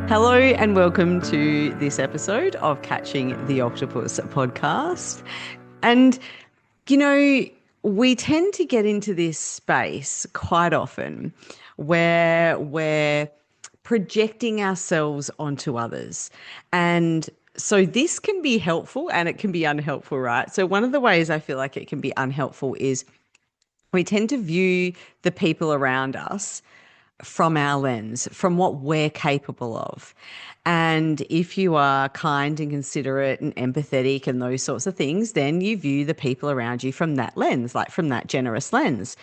Hello and welcome to this episode of Catching the Octopus podcast. And, you know, we tend to get into this space quite often where we're projecting ourselves onto others. And so this can be helpful and it can be unhelpful, right? So one of the ways I feel like it can be unhelpful is we tend to view the people around us from our lens, from what we're capable of. And if you are kind and considerate and empathetic and those sorts of things, then you view the people around you from that lens, like from that generous lens.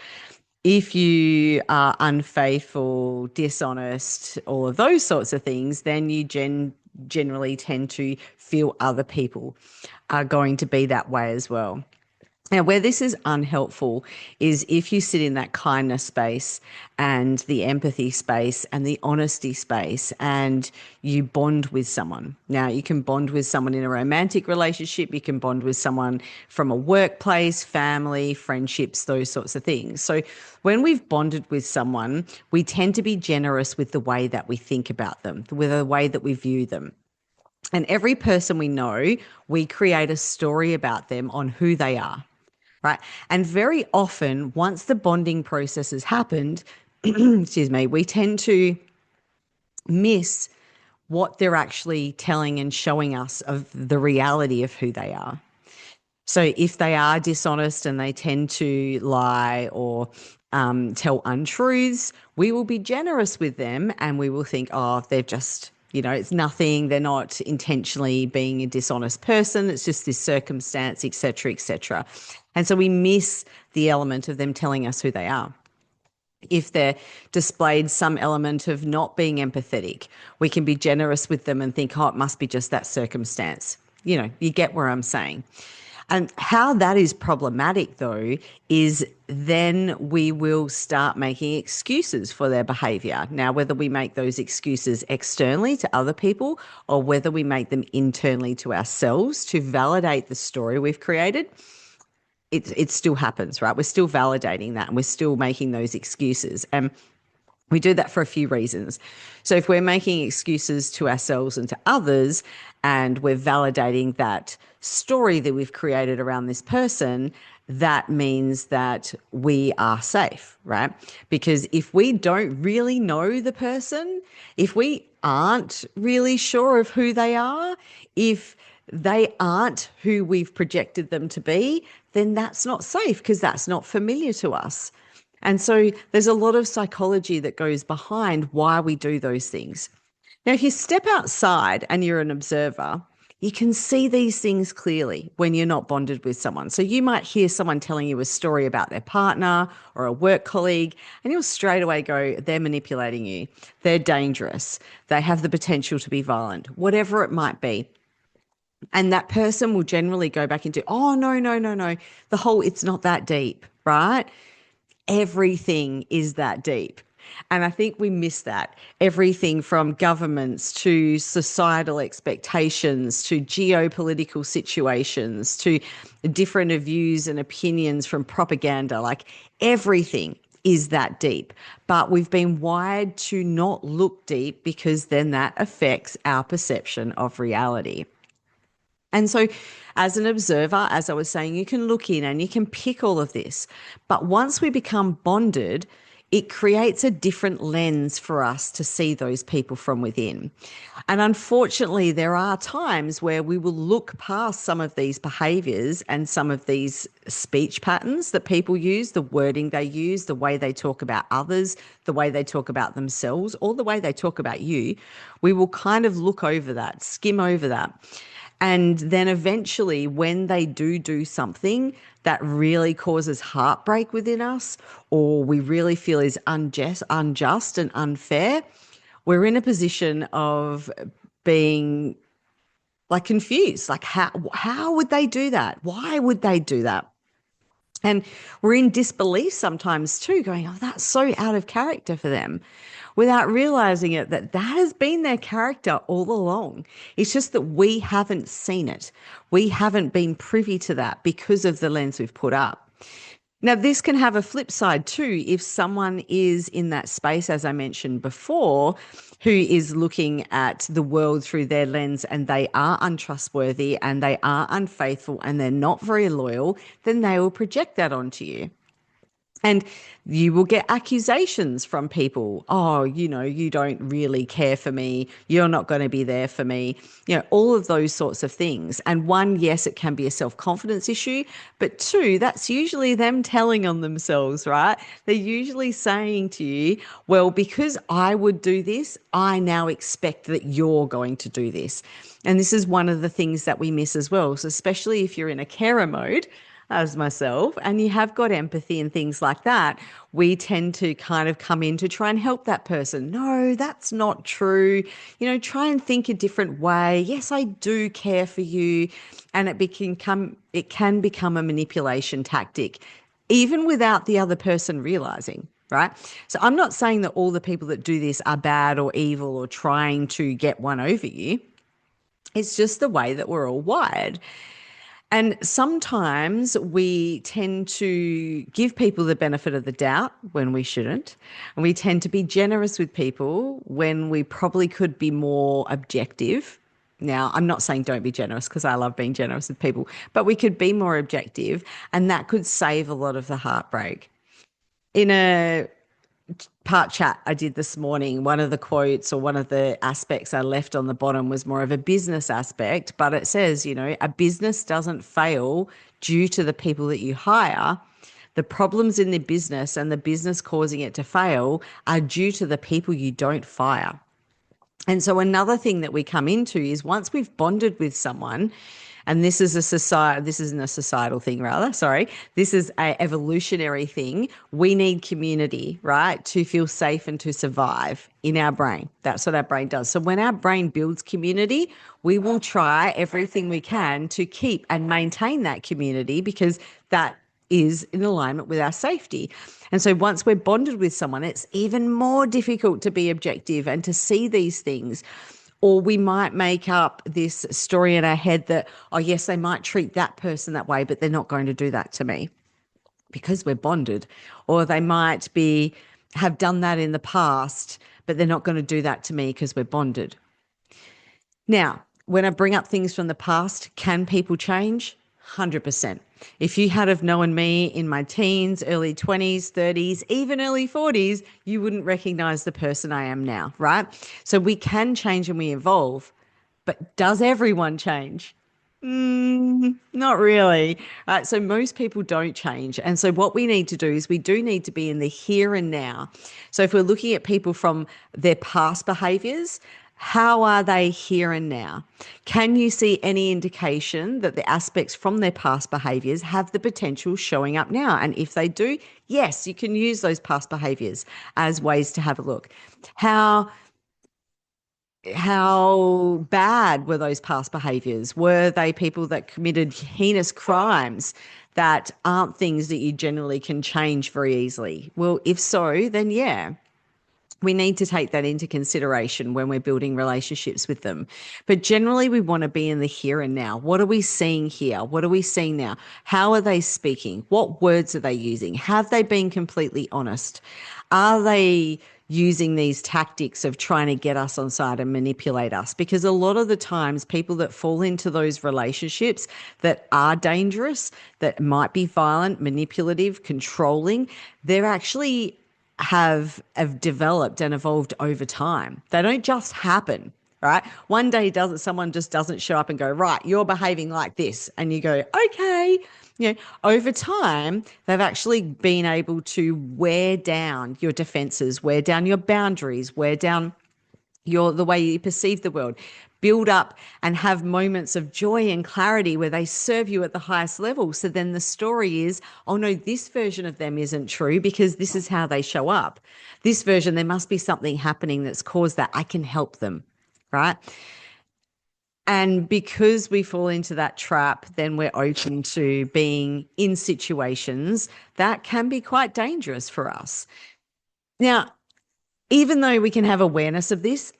If you are unfaithful, dishonest, all of those sorts of things, then you generally tend to feel other people are going to be that way as well. Now, where this is unhelpful is if you sit in that kindness space and the empathy space and the honesty space and you bond with someone. Now, you can bond with someone in a romantic relationship, you can bond with someone from a workplace, family, friendships, those sorts of things. So when we've bonded with someone, we tend to be generous with the way that we think about them, with the way that we view them. And every person we know, we create a story about them on who they are. Right. And very often, once the bonding process has happened, excuse me, we tend to miss what they're actually telling and showing us of the reality of who they are. So if they are dishonest and they tend to lie or tell untruths, we will be generous with them and we will think, oh, they're just, it's nothing. They're not intentionally being a dishonest person. It's just this circumstance, et cetera, et cetera. And so we miss the element of them telling us who they are. If they're displayed some element of not being empathetic, we can be generous with them and think, oh, it must be just that circumstance. You get where I'm saying. And how that is problematic, though, is then we will start making excuses for their behaviour. Now, whether we make those excuses externally to other people or whether we make them internally to ourselves to validate the story we've created, it still happens, right? We're still validating that and we're still making those excuses. And we do that for a few reasons. So if we're making excuses to ourselves and to others and we're validating that story that we've created around this person, that means that we are safe, right? Because if we don't really know the person, if we aren't really sure of who they are, if they aren't who we've projected them to be, then that's not safe because that's not familiar to us. And so there's a lot of psychology that goes behind why we do those things. Now, if you step outside and you're an observer, you can see these things clearly when you're not bonded with someone. So you might hear someone telling you a story about their partner or a work colleague, and you'll straight away go, they're manipulating you. They're dangerous. They have the potential to be violent, whatever it might be. And that person will generally go back into, oh, no. The whole, it's not that deep, right? Everything is that deep. And I think we miss that. Everything from governments to societal expectations to geopolitical situations to different views and opinions from propaganda, like everything is that deep. But we've been wired to not look deep because then that affects our perception of reality. And so as an observer, as I was saying, you can look in and you can pick all of this. But once we become bonded, it creates a different lens for us to see those people from within. And unfortunately, there are times where we will look past some of these behaviours and some of these speech patterns that people use, the wording they use, the way they talk about others, the way they talk about themselves, or the way they talk about you. We will kind of look over that, skim over that. And then eventually when they do something that really causes heartbreak within us or we really feel is unjust and unfair, we're in a position of being like confused. Like how would they do that? Why would they do that? And we're in disbelief sometimes too, going, oh, that's so out of character for them, without realizing it that has been their character all along. It's just that we haven't seen it. We haven't been privy to that because of the lens we've put up. Now, this can have a flip side too. If someone is in that space, as I mentioned before, who is looking at the world through their lens and they are untrustworthy and they are unfaithful and they're not very loyal, then they will project that onto you. And you will get accusations from people. Oh, you don't really care for me. You're not going to be there for me. All of those sorts of things. And one, yes, it can be a self-confidence issue. But two, that's usually them telling on themselves, right? They're usually saying to you, well, because I would do this, I now expect that you're going to do this. And this is one of the things that we miss as well. So especially if you're in a carer mode, as myself, and you have got empathy and things like that, we tend to kind of come in to try and help that person. No, that's not true. Try and think a different way. Yes, I do care for you. And it can become a manipulation tactic, even without the other person realizing. Right. So I'm not saying that all the people that do this are bad or evil or trying to get one over you. It's just the way that we're all wired. And sometimes we tend to give people the benefit of the doubt when we shouldn't. And we tend to be generous with people when we probably could be more objective. Now, I'm not saying don't be generous because I love being generous with people, but we could be more objective and that could save a lot of the heartbreak. In a part chat I did this morning, one of the quotes or one of the aspects I left on the bottom was more of a business aspect, but it says, a business doesn't fail due to the people that you hire. The problems in the business and the business causing it to fail are due to the people you don't fire. And so another thing that we come into is once we've bonded with someone, and this is this isn't a societal thing, rather, sorry. This is a evolutionary thing. We need community, right? To feel safe and to survive in our brain. That's what our brain does. So when our brain builds community, we will try everything we can to keep and maintain that community because that is in alignment with our safety. And so once we're bonded with someone, it's even more difficult to be objective and to see these things. Or we might make up this story in our head that, oh, yes, they might treat that person that way, but they're not going to do that to me because we're bonded. Or they might have done that in the past, but they're not going to do that to me because we're bonded. Now, when I bring up things from the past, can people change? 100%. If you had have known me in my teens, early 20s, 30s, even early 40s, you wouldn't recognize the person I am now, right? So we can change and we evolve, but does everyone change? Not really. Right. So most people don't change. And so what we need to do is we do need to be in the here and now. So if we're looking at people from their past behaviors, how are they here and now? Can you see any indication that the aspects from their past behaviors have the potential showing up now? And if they do, yes, you can use those past behaviors as ways to have a look. How bad were those past behaviors? Were they people that committed heinous crimes that aren't things that you generally can change very easily? Well, if so, then yeah, we need to take that into consideration when we're building relationships with them. But generally, we want to be in the here and now. What are we seeing here? What are we seeing now? How are they speaking? What words are they using? Have they been completely honest? Are they using these tactics of trying to get us on side and manipulate us? Because a lot of the times people that fall into those relationships that are dangerous, that might be violent, manipulative, controlling, they're actually have developed and evolved over time. They don't just happen, right? One day someone just doesn't show up and go, right, you're behaving like this. And you go, okay. Over time, they've actually been able to wear down your defenses, wear down your boundaries, wear down the way you perceive the world, build up and have moments of joy and clarity where they serve you at the highest level. So then the story is, oh no, this version of them isn't true because this is how they show up. This version, there must be something happening that's caused that. I can help them, right? And because we fall into that trap, then we're open to being in situations that can be quite dangerous for us. Now, even though we can have awareness of this,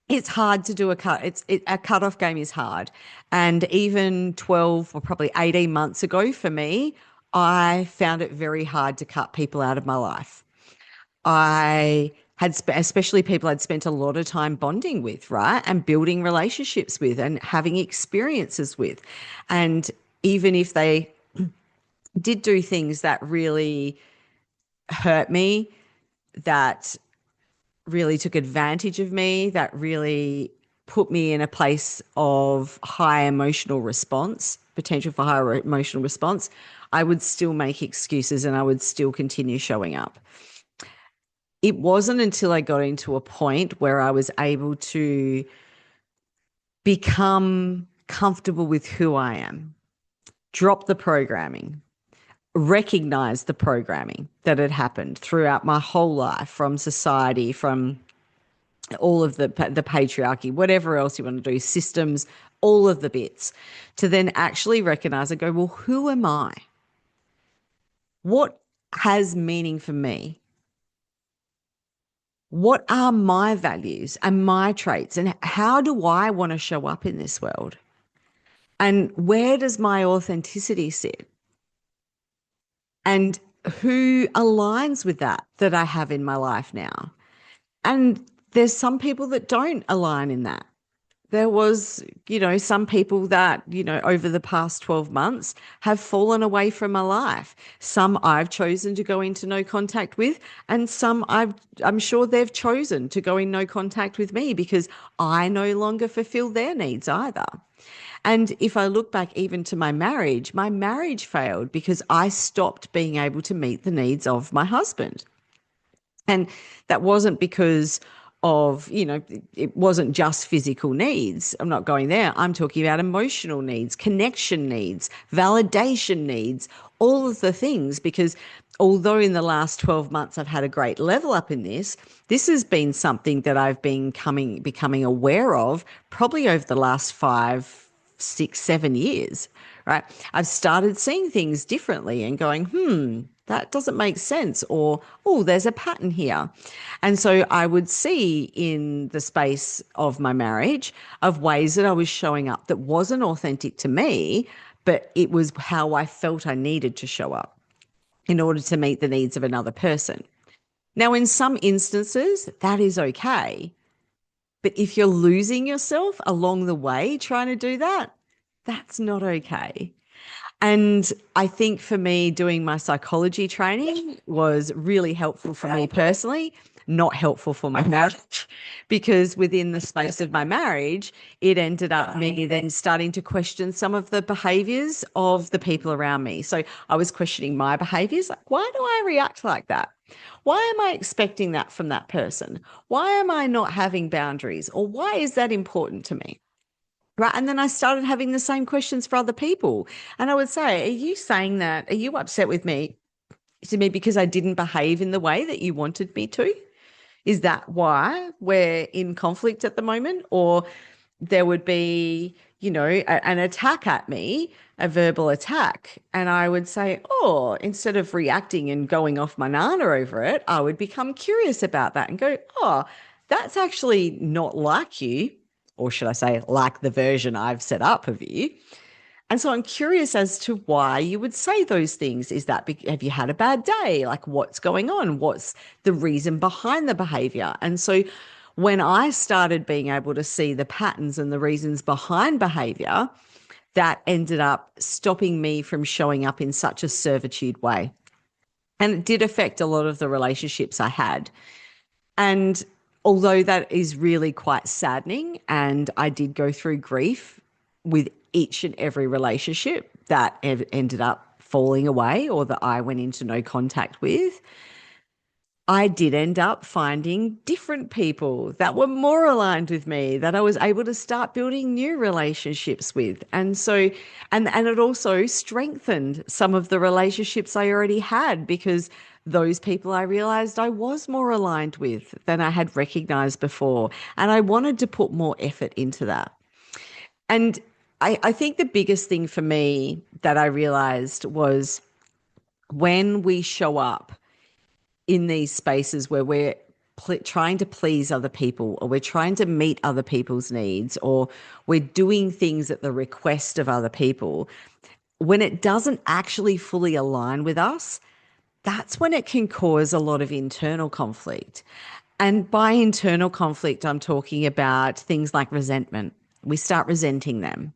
it's hard to do a cutoff game is hard. And even 12 or probably 18 months ago for me, I found it very hard to cut people out of my life. I had, especially people I'd spent a lot of time bonding with, right? And building relationships with and having experiences with. And even if they did do things that really hurt me, that really took advantage of me, that really put me in a place of high emotional response, potential for higher emotional response, I would still make excuses and I would still continue showing up. It wasn't until I got into a point where I was able to become comfortable with who I am, drop the programming, recognize the programming that had happened throughout my whole life, from society, from all of the patriarchy, whatever else you want to do, systems, all of the bits, to then actually recognize and go, well, who am I? What has meaning for me? What are my values and my traits? And how do I want to show up in this world? And where does my authenticity sit? And who aligns with that I have in my life now? And there's some people that don't align in that. There was, some people that, over the past 12 months have fallen away from my life. Some I've chosen to go into no contact with, and some I'm sure they've chosen to go in no contact with me because I no longer fulfill their needs either. And if I look back even to my marriage failed because I stopped being able to meet the needs of my husband. And that wasn't because of, it wasn't just physical needs. I'm not going there. I'm talking about emotional needs, connection needs, validation needs, all of the things. Because although in the last 12 months I've had a great level up in this has been something that I've been becoming aware of probably over the last 5, 6, 7 years, right? I've started seeing things differently and going, that doesn't make sense. Or, oh, there's a pattern here. And so I would see in the space of my marriage of ways that I was showing up that wasn't authentic to me, but it was how I felt I needed to show up in order to meet the needs of another person. Now, in some instances, that is okay. But if you're losing yourself along the way trying to do that, that's not okay. And I think for me, doing my psychology training was really helpful for me personally, not helpful for my marriage, because within the space of my marriage, it ended up me then starting to question some of the behaviors of the people around me. So I was questioning my behaviors, like, why do I react like that? Why am I expecting that from that person? Why am I not having boundaries? Or why is that important to me? Right. And then I started having the same questions for other people. And I would say, are you saying that? Are you upset with me to me because I didn't behave in the way that you wanted me to? Is that why we're in conflict at the moment? Or there would be, an attack at me, a verbal attack. And I would say, oh, instead of reacting and going off my nana over it, I would become curious about that and go, oh, that's actually not like you. Or should I say, like the version I've set up of you. And so I'm curious as to why you would say those things. Is that, have you had a bad day? Like, what's going on? What's the reason behind the behavior? And so when I started being able to see the patterns and the reasons behind behavior, that ended up stopping me from showing up in such a servitude way. And it did affect a lot of the relationships I had. And although that is really quite saddening, and I did go through grief with each and every relationship that ended up falling away or that I went into no contact with, I did end up finding different people that were more aligned with me, that I was able to start building new relationships with. And so, and it also strengthened some of the relationships I already had, because those people I realized I was more aligned with than I had recognized before. And I wanted to put more effort into that. And I think the biggest thing for me that I realized was when we show up in these spaces where we're trying to please other people, or we're trying to meet other people's needs, or we're doing things at the request of other people, when it doesn't actually fully align with us, that's when it can cause a lot of internal conflict. And by internal conflict, I'm talking about things like resentment. We start resenting them.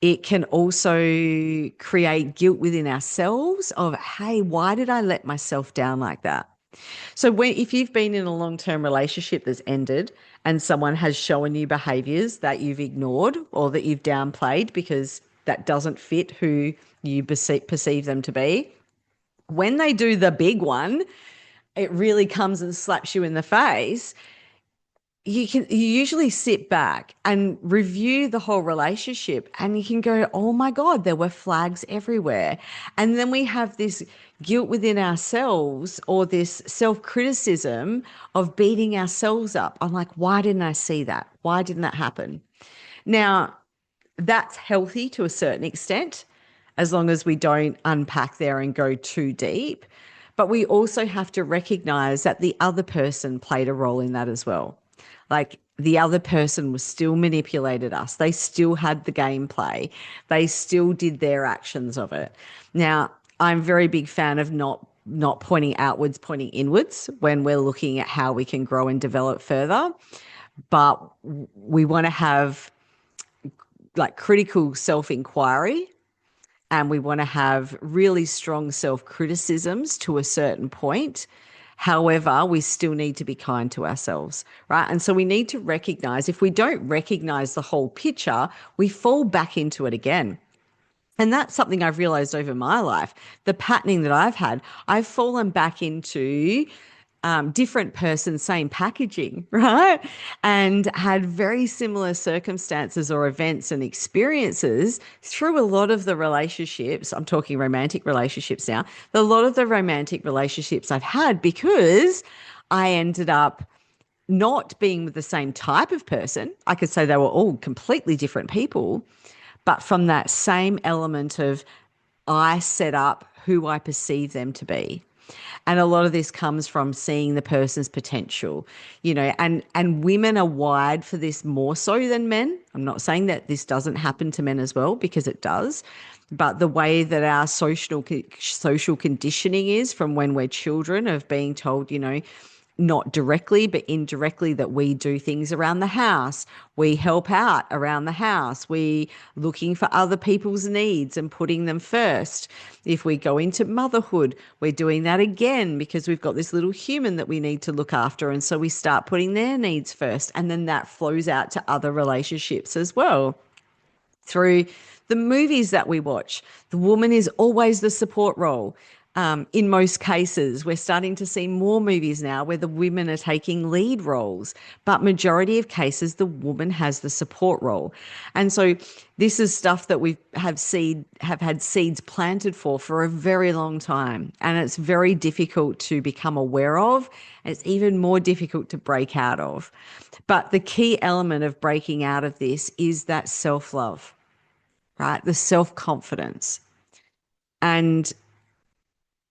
It can also create guilt within ourselves of, hey, why did I let myself down like that? So if you've been in a long-term relationship that's ended and someone has shown you behaviors that you've ignored or that you've downplayed because that doesn't fit who you perceive them to be, when they do the big one, it really comes and slaps you in the face. You usually sit back and review the whole relationship, and you can go, oh my God, there were flags everywhere. And then we have this guilt within ourselves or this self-criticism of beating ourselves up. I'm like, why didn't I see that? Why didn't that happen? Now, that's healthy to a certain extent, as long as we don't unpack there and go too deep. But we also have to recognize that the other person played a role in that as well. Like, the other person was still manipulated us. They still had the gameplay. They still did their actions of it. Now, I'm a very big fan of not pointing outwards, pointing inwards when we're looking at how we can grow and develop further. But we want to have like critical self-inquiry, and we want to have really strong self-criticisms to a certain point. However, we still need to be kind to ourselves, right? And so we need to recognize, if we don't recognize the whole picture, we fall back into it again. And that's something I've realized over my life. The patterning that I've had, I've fallen back into different person, same packaging, right? And had very similar circumstances or events and experiences through a lot of the relationships. I'm talking romantic relationships now. A lot of the romantic relationships I've had, because I ended up not being with the same type of person. I could say they were all completely different people, but from that same element of, I set up who I perceive them to be. And a lot of this comes from seeing the person's potential, and women are wired for this more so than men. I'm not saying that this doesn't happen to men as well, because it does. But the way that our social conditioning is from when we're children, of being told, not directly, but indirectly, that we do things around the house. We help out around the house. We looking for other people's needs and putting them first. If we go into motherhood, we're doing that again because we've got this little human that we need to look after. And so we start putting their needs first. And then that flows out to other relationships as well. Through the movies that we watch, the woman is always the support role. In most cases, we're starting to see more movies now where the women are taking lead roles, but majority of cases, the woman has the support role. And so this is stuff that we have had seeds planted for a very long time. And it's very difficult to become aware of. It's even more difficult to break out of. But the key element of breaking out of this is that self-love, right? The self-confidence. And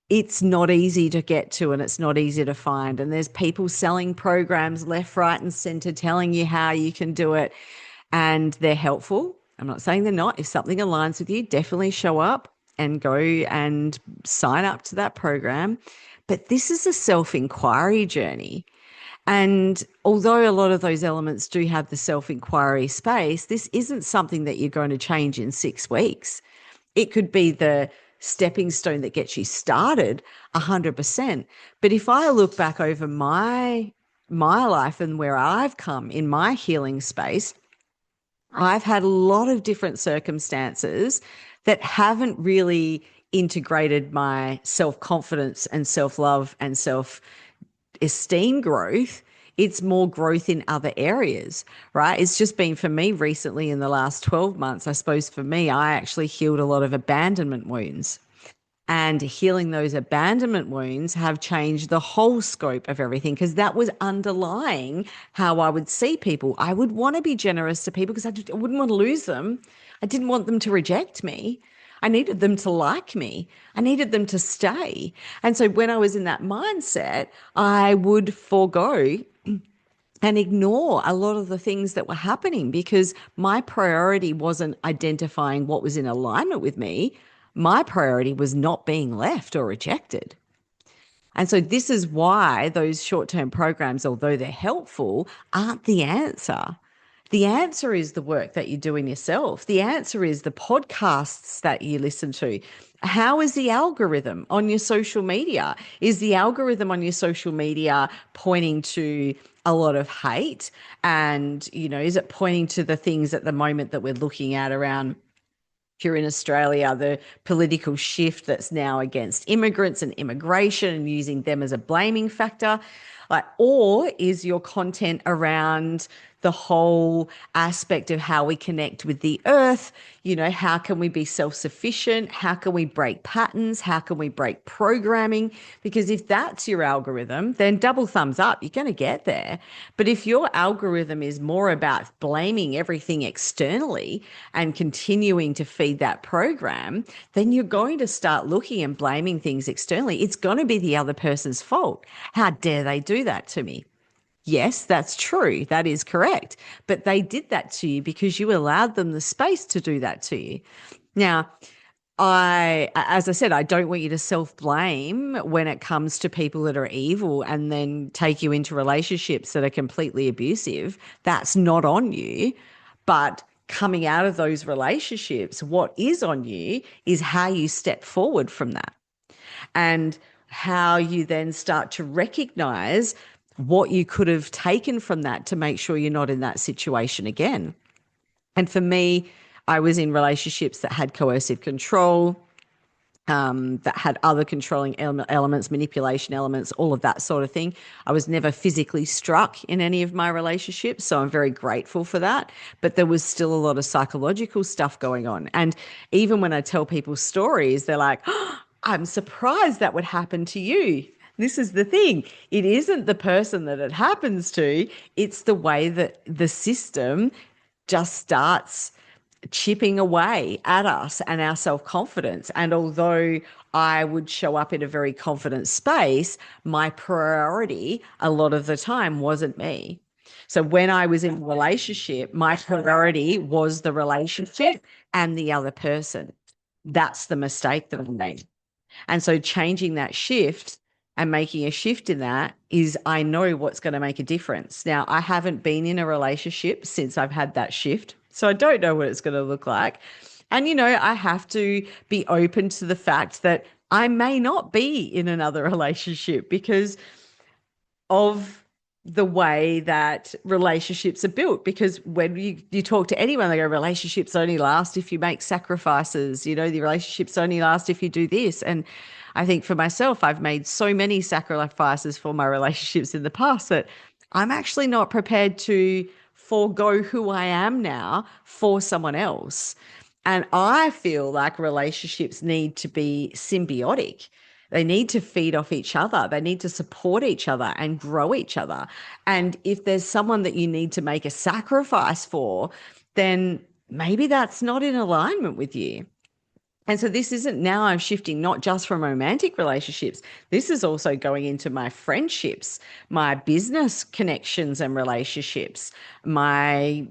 it's not easy to get to, and it's not easy to find. And there's people selling programs left, right, and center telling you how you can do it. And they're helpful. I'm not saying they're not. If something aligns with you, definitely show up and go and sign up to that program. But this is a self-inquiry journey. And although a lot of those elements do have the self-inquiry space, this isn't something that you're going to change in 6 weeks. It could be the stepping stone that gets you started 100%. But if I look back over my life and where I've come in my healing space, I've had a lot of different circumstances that haven't really integrated my self-confidence and self-love and self-esteem growth. It's more growth in other areas, right? It's just been, for me recently in the last 12 months, I suppose for me, I actually healed a lot of abandonment wounds. And healing those abandonment wounds have changed the whole scope of everything, because that was underlying how I would see people. I would want to be generous to people because I wouldn't want to lose them. I didn't want them to reject me. I needed them to like me. I needed them to stay. And so when I was in that mindset, I would forego and ignore a lot of the things that were happening because my priority wasn't identifying what was in alignment with me. My priority was not being left or rejected. And so this is why those short-term programs, although they're helpful, aren't the answer. The answer is the work that you do in yourself. The answer is the podcasts that you listen to. How is the algorithm on your social media? Is the algorithm on your social media pointing to a lot of hate? And, is it pointing to the things at the moment that we're looking at around here in Australia, the political shift that's now against immigrants and immigration and using them as a blaming factor? Or is your content around the whole aspect of how we connect with the earth? How can we be self-sufficient? How can we break patterns? How can we break programming? Because if that's your algorithm, then double thumbs up, you're going to get there. But if your algorithm is more about blaming everything externally and continuing to feed that program, then you're going to start looking and blaming things externally. It's going to be the other person's fault. How dare they do that to me? Yes, that's true. That is correct. But they did that to you because you allowed them the space to do that to you. Now, as I said, I don't want you to self-blame when it comes to people that are evil and then take you into relationships that are completely abusive. That's not on you. But coming out of those relationships, what is on you is how you step forward from that and how you then start to recognize what you could have taken from that to make sure you're not in that situation again. And for me, I was in relationships that had coercive control, that had other controlling elements, manipulation elements, all of that sort of thing. I was never physically struck in any of my relationships, so I'm very grateful for that. But there was still a lot of psychological stuff going on. And even when I tell people stories, they're like, oh, I'm surprised that would happen to you. This is the thing. It isn't the person that it happens to. It's the way that the system just starts chipping away at us and our self-confidence. And although I would show up in a very confident space, my priority a lot of the time wasn't me. So when I was in a relationship, my priority was the relationship and the other person. That's the mistake that I made. And so changing that shift and making a shift in that is, I know what's going to make a difference. Now, I haven't been in a relationship since I've had that shift, so I don't know what it's going to look like. And, I have to be open to the fact that I may not be in another relationship because of the way that relationships are built. Because when you talk to anyone, they go, relationships only last if you make sacrifices, the relationships only last if you do this. And I think for myself, I've made so many sacrifices for my relationships in the past that I'm actually not prepared to forego who I am now for someone else. And I feel like relationships need to be symbiotic. They need to feed off each other. They need to support each other and grow each other. And if there's someone that you need to make a sacrifice for, then maybe that's not in alignment with you. And so this isn't, now I'm shifting not just from romantic relationships. This is also going into my friendships, my business connections and relationships, my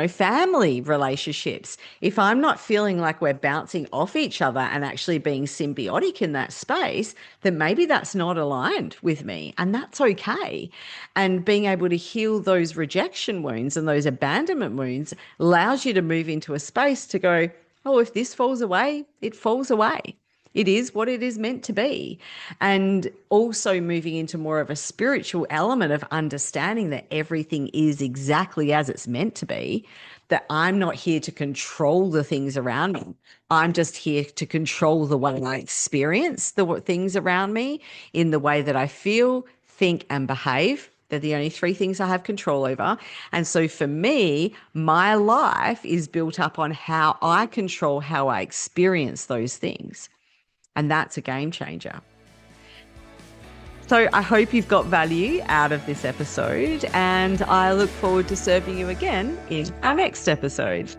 family relationships. If I'm not feeling like we're bouncing off each other and actually being symbiotic in that space, then maybe that's not aligned with me, and that's okay. And being able to heal those rejection wounds and those abandonment wounds allows you to move into a space to go, oh, if this falls away, it falls away. It is what it is meant to be. And also moving into more of a spiritual element of understanding that everything is exactly as it's meant to be, that I'm not here to control the things around me. I'm just here to control the way I experience the things around me in the way that I feel, think, and behave. They're the only three things I have control over. And so for me, my life is built up on how I control how I experience those things. And that's a game changer. So I hope you've got value out of this episode, and I look forward to serving you again in our next episode.